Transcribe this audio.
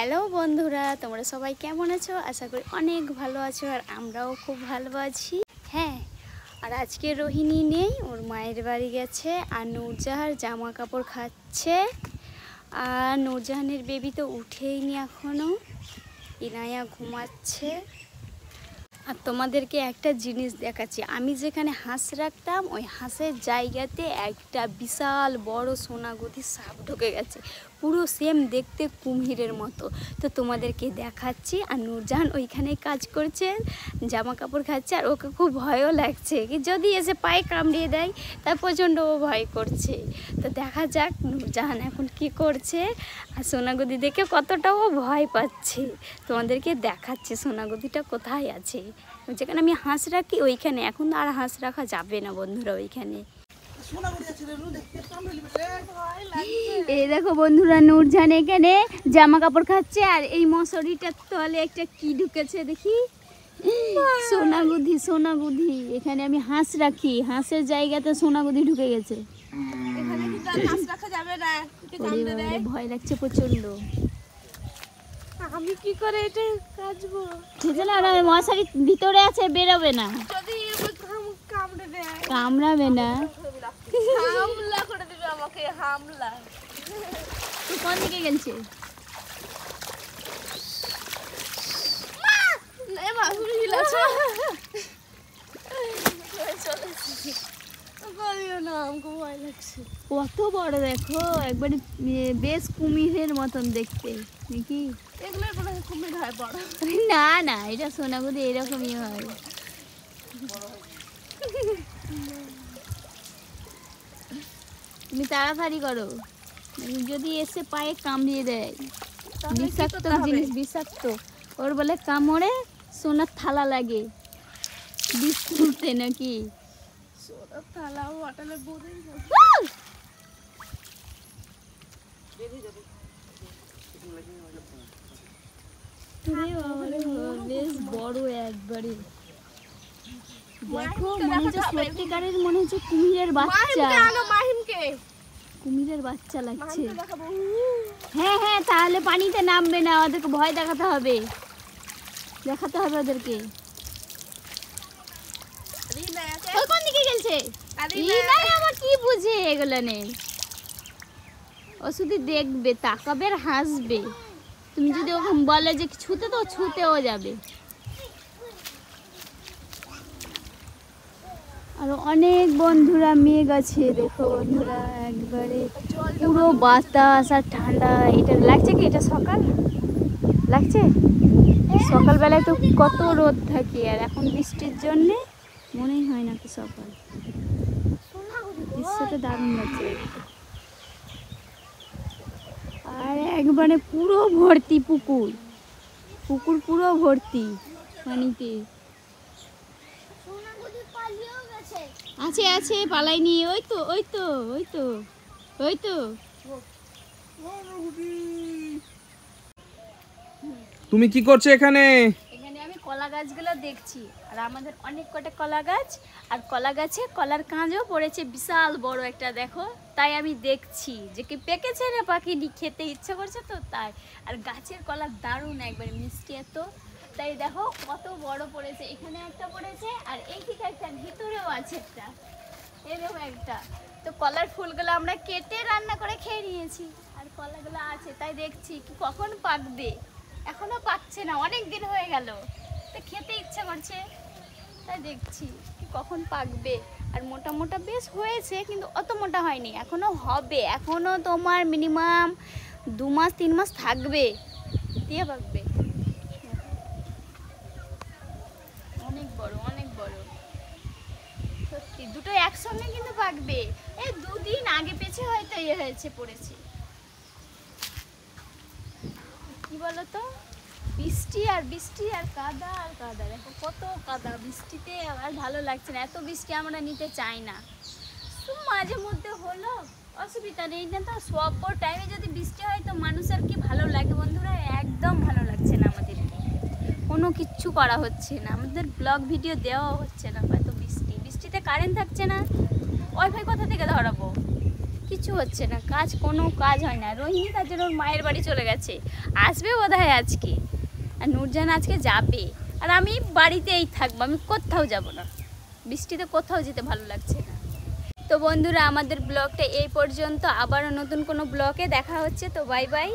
Hello বন্ধুরা, তোমরা সবাই কেমন আছো? আশা করি অনেক ভালো আছো আর আমরাও খুব ভালো আছি। হ্যাঁ, আর আজকে রোহিণী নেই, ওর মায়ের বাড়ি গেছে আর নূরজাহার জামা কাপড় খাচ্ছে। আর নূরজাহানের বেবি তো উঠেইনি এখনও, ইনায়া ঘুমাচ্ছে। আর তোমাদেরকে একটা জিনিস দেখাচ্ছি, আমি যেখানে হাঁস রাখতাম ওই হাঁসের জায়গাতে একটা বিশাল বড় সোনাগুদি সাপ ঢুকে গেছে, পুরো সেম দেখতে কুমিরের মতো। তো তোমাদেরকে দেখাচ্ছি। আর নূরজাহান ওইখানেই কাজ করছে, জামা কাপড় খাচ্ছে, আর ওকে খুব ভয়ও লাগছে কি যদি এসে পায়ে কামড়িয়ে দেয়, তার প্রচণ্ড ও ভয় করছে। তো দেখা যাক নূরজাহান এখন কি করছে। আর সোনাগুদি দেখে কতটাও ভয় পাচ্ছে। তোমাদেরকে দেখাচ্ছে সোনাগুদিটা কোথায় আছে। যেখানে আমি হাঁস রাখি ওইখানে, এখন আর হাঁস রাখা যাবে না বন্ধুরা ওইখানে। এই দেখো বন্ধুরা, নূরজাহান এখানে জামা কাপড় খাচ্ছে আর এই মশারিটার তলে একটা কি ঢুকেছে দেখি, সোনাগুদি। সোনাগুদি এখানে আমি হাঁস রাখি, হাঁসের জায়গাতে সোনাগুদি ঢুকে গেছে। ভয় লাগছে প্রচন্ড। আমি কি করে এটা কাচবো? ঠিক না, মশারির ভিতরে আছে, বেরোবে না। যদি কামড়ে দেয়, কামড়াবে না, হামলা করে দিবে আমাকে, হামলা। তুই কোন দিকে গেছে? কত বড় দেখো, একবারে বেশ কুমিরের মতন দেখতে নাকি? এগুলো কোনো কুমির হয় বড়? না না, এটা সোনাগুদি এরকমই হয়। তুমি তাড়াতাড়ি করো, যদি এসে পায়ে কামড়িয়ে দেয়। বিষাক্ত জিনিস, বিষাক্ত। ওর বলে কামড়ে সোনার থালা লাগে বিষ তুলতে নাকি। সোনার থালা হোটেলে বলে বেশ বড় একবারে। দেখো মনে হচ্ছে সত্যিকারের, মনে হচ্ছে কুমিরের বাচ্চা। কুমিরের বাচ্চা লাগছে। হ্যাঁ হ্যাঁ, তাহলে পানিতে নামবে না, ওদেরকে ভয় দেখাতে হবে, দেখাতে হবে ওদেরকে। কোন দিকে গেছে? আমার কি বুঝে এগুলো নেই, ও শুধু দেখবে, তাকাবে আর হাসবে। তুমি যদি ওকে বলে যে ছুতে, তো ছুতেও যাবে। আর অনেক বন্ধুরা মেঘ আছে, দেখো বন্ধুরা, একবারে পুরো বাতাস আর ঠান্ডা। এটা লাগছে কি, এটা সকাল লাগছে? সকালবেলায় তো কত রোদ থাকে, আর এখন বৃষ্টির জন্যে মনেই হয় না কি সকাল। দৃশ্যটা দারুণ লাগছে। আর একবারে পুরো ভর্তি পুকুর, পুকুর পুরো ভর্তি পানিতে। আছে আছে, পালাইনি। ওই তো ওই তো ওই তো ওই তো। তুমি কি করছো এখানে? এখানে আমি কলা গাছগুলো দেখছি, আর আমাদের অনেক কটা কলা গাছ, আর কলা গাছে কলার কাঁচও পড়েছে বিশাল বড় একটা, দেখো। তাই আমি দেখছি যে কি পেকেছে না পাখিনি, খেতে ইচ্ছা করছে তো তাই। আর গাছের কলা দারুণ, একবার মিষ্টি এত। তাই দেখো কত বড় পড়েছে, এখানে একটা পড়েছে, আর এই দিকে একটা ভিতরেও আছে একটা, এরকম একটা। তো কলার ফুলগুলো আমরা কেটে রান্না করে খেয়ে নিয়েছি, আর কলাগুলো আছে, তাই দেখছি কি কখন পাকবে। এখনো পাকছে না, অনেক দিন হয়ে গেল, তো খেতে ইচ্ছা করছে, তাই দেখছি কি কখন পাকবে। আর মোটা মোটা বেশ হয়েছে, কিন্তু অত মোটা হয়নি, এখনো হবে। এখনো তোমার মিনিমাম 2 মাস 3 মাস থাকবে, দিয়ে পাকবে। অনেক বড়, অনেক বড় সত্যি। দুটো একসঙ্গে কিন্তু পাকবে, এই 2 দিন আগে পেছে হয়তো হয়েছে, পড়েছে। কি বলতো, বৃষ্টি আর বৃষ্টি আর কাদা আর কাদা, দেখো কত কাদা। বৃষ্টিতে আর ভালো লাগছে না, এত বৃষ্টি আমরা নিতে চাই না। তো মাঝে মধ্যে হলো, অসুবিধা নেই না। তো সব টাইমে যদি বৃষ্টি হয় তো মানুষের কি ভালো লাগে বন্ধুরা? একদম ভালো লাগছে না আমাদেরকে, কোনো কিচ্ছু করা হচ্ছে না, আমাদের ব্লগ ভিডিও দেওয়া হচ্ছে না। এত বৃষ্টিতে কারেন্ট থাকছে না, ওয়াইফাই কোথা থেকে ধরাবো? কিছু হচ্ছে না, কোনো কাজ হয় না। রোহিণী তার জন্য ওর মায়ের বাড়ি চলে গেছে, আসবে বোধহয় আজকে। আর নূরজাহান আজকে যাবে, আর আমি বাড়িতেই থাকবো, আমি কোথাও যাব না। বৃষ্টিতে কোথাও যেতে ভালো লাগছে না। তো বন্ধুরা, আমাদের ব্লগটা এই পর্যন্ত। আবারও নতুন কোনো ব্লগে দেখা হচ্ছে। তো বাই বাই।